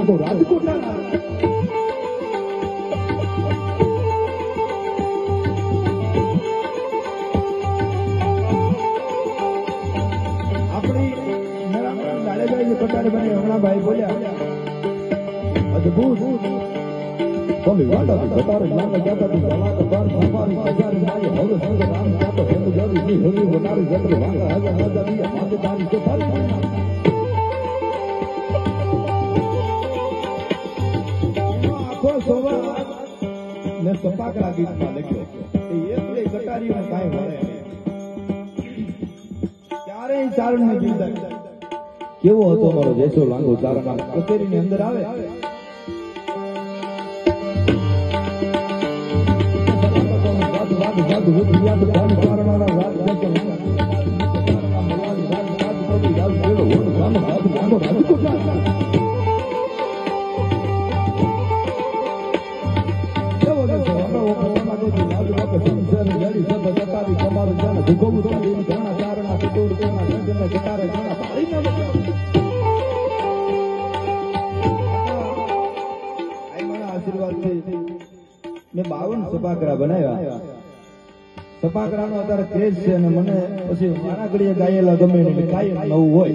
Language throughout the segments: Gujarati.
લાગો રાજકોટ ભાઈ બોલ્યા અદભુત બોલી વાડા બતારે લાંબા જાતા તું કલાક બાર સફારી સજારી માય હવે સંગ રામ જાતો હેતુ જરી ની હોરી બનારી જત્ર વાંગા હજા હજા દિયા માગે તારી તો તારી આખો સોવા ને સપાકરા ગીતમાં લખ્યો એ એટલે કટારીઓ કાઈ મળે ક્યારેય ચારણ ને જીવતા કેવો હતો મારો જેસો લાંગો ચારણ કચેરી ની અંદર આવે મેં 52 સપાકરા બનાવ્યા સપાકરા નો અત્યારે ક્રેઝ છે અને મને પછી મારા ઘડીએ ગાયેલા ગમે ને કાયમ નવું હોય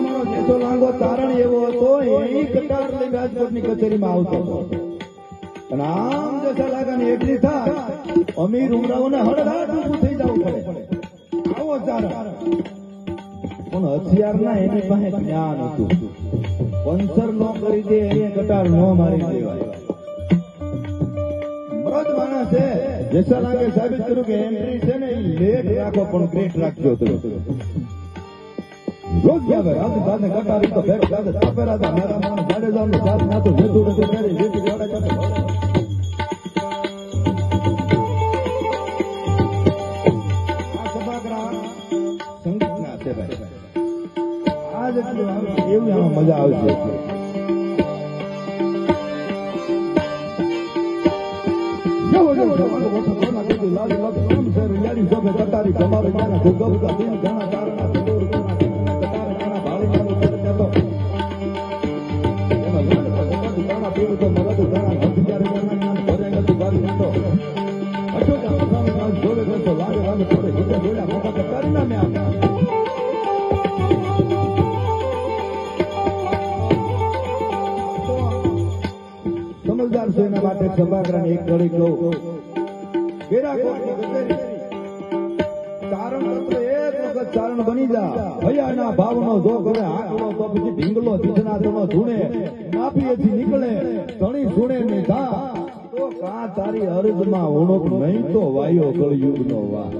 મારો જેસો લાંગો તારણ એવો હતો એ કટાર લઈ રાજકોટની કચેરીમાં આવતો અને આમ જસા લાગાની એટલી થાય અમીર ઉમરાઓને હળહળ ઊભું થઈ જવું પડે આવો તારણ પણ હથિયારના એની પાસે જ્ઞાન હતું પંચર નો કરી દે એને કટાર નો મારી દેવાય મરદ માણસ છે જેસા લાગે સાબિત કર્યું કે એન્ટ્રી છે ને લેટ રાખો પણ ગ્રેટ રાખજો તો રોજ આવે રાત બાદને કટારી તો ફેર કાદે તાપેરા હતા મારા માણસ ગાડે જવાનું સાથ ના તો જેતું નથી કરી જેતી ગાડે કાદે આ સભાગ્રહ સંગીતના છે ભાઈ આ જેટલું એવું આમાં મજા આવશે સમજદાર છે એના માટે સભાગ્રહની એક ઘડી કહું ચારણ તત્વ એક વખત ચારણ બની જા ભયાના ભાવનો જો કરે આંકડો તો પછી ઢીંગલો દીધનાથનો ધૂણે માફીએથી નીકળે ધણી સુણે ને ધા તો કા તારી અરજમાં ઓણોક નહીં તો વાયો કળયુગનો વા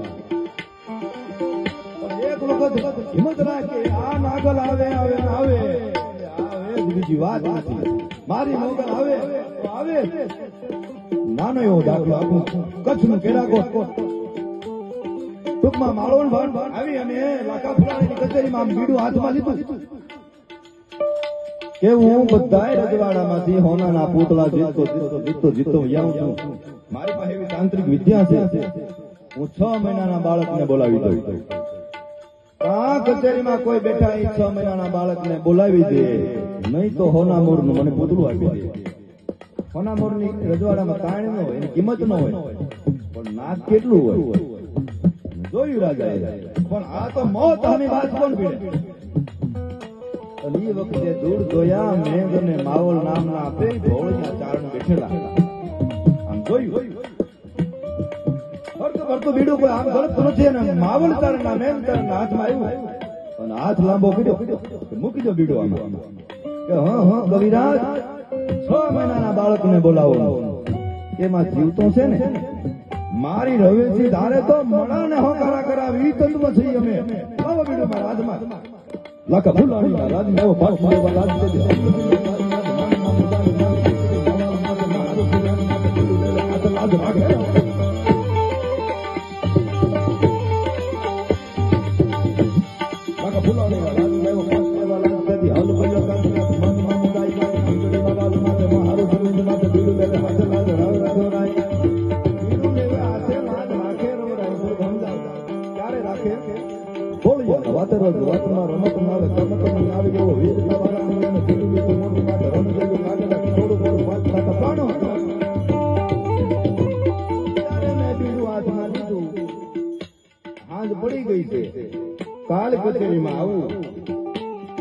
એક વખત હિંમત રાખે આ નાગલ આવે આવે આવે આવે બીજી વાત નથી મારી મોગલ આવે તો આવે નાનો એવો દાખલો આપું કચ્છનું કેરાકોટ ટૂંકમાં માળોન ભાન આવી અને લાકા ફુલાણીની કચેરીમાં આમ બીડું હાથમાં લીધું કે હું બધાય રજવાડામાંથી હોનાના પૂતળા જીતતો આવું છું મારી પાસે એવી તાંત્રિક વિદ્યા છે હું 6 મહિનાના બાળકને બોલાવી દઉં આ કચેરીમાં કોઈ બેઠા 6 મહિનાના બાળકને બોલાવી દે નહીં તો હોનામોરનું મને પૂતળું આપી દે હોનામોરની રજવાડામાં તાણ ન હોય એની કિંમત ન હોય પણ નાક કેટલું હોય જોયું રાજાએ પણ આ તો મોત આની વાત કોણ પીડે અને એ વખતે દૂર જોયા મેઘ અને માવલ નામના બે ભોળિયા ચારણ બેઠેલા આમ જોયું ફરતું બીડું કોઈ આમ ગળત નથી અને માવલ ચારણના મેઘ ચારણના હાથમાં આવ્યું અને હાથ લાંબો કર્યો મૂકી દો બીડું આમાં કે હા કવિરાજ 6 મહિનાના બાળકને બોલાવો એમાં જીવતો છે ને મારી રવેથી ધારે તો મણાને હોકારા કરાવી તત્વ થઈ અમે આવો બીડો મારા હાથમાં લાકા ફુલાણીના રાજને એવો પાસ મારવા લાજ દે લાકા ફુલાણીના રાજને એવો પાસ મારવા લાજ દે હાલ બોલ્યો કામ મન મુદાઈ મંગળી માલા માથે મહારુ જમીન માથે બીડું લે હાથ લાજ રાવ રાજો રાય બીડું લેવે હાથે લાજ રાખે રો રાય ક્યારે રાખે બોલ્યો વાતરો વાતમાં રમત માં રમતમાં આવી ગયો વીરતા વાળા અને પીલું લીધું મોટું માટે રમતેલું લાગેલા થોડું થોડું વાત થતા પ્રાણો ત્યારે મેં બીજું હાથમાં લીધું હાથ પડી ગઈ છે કાલ કચેરીમાં આવું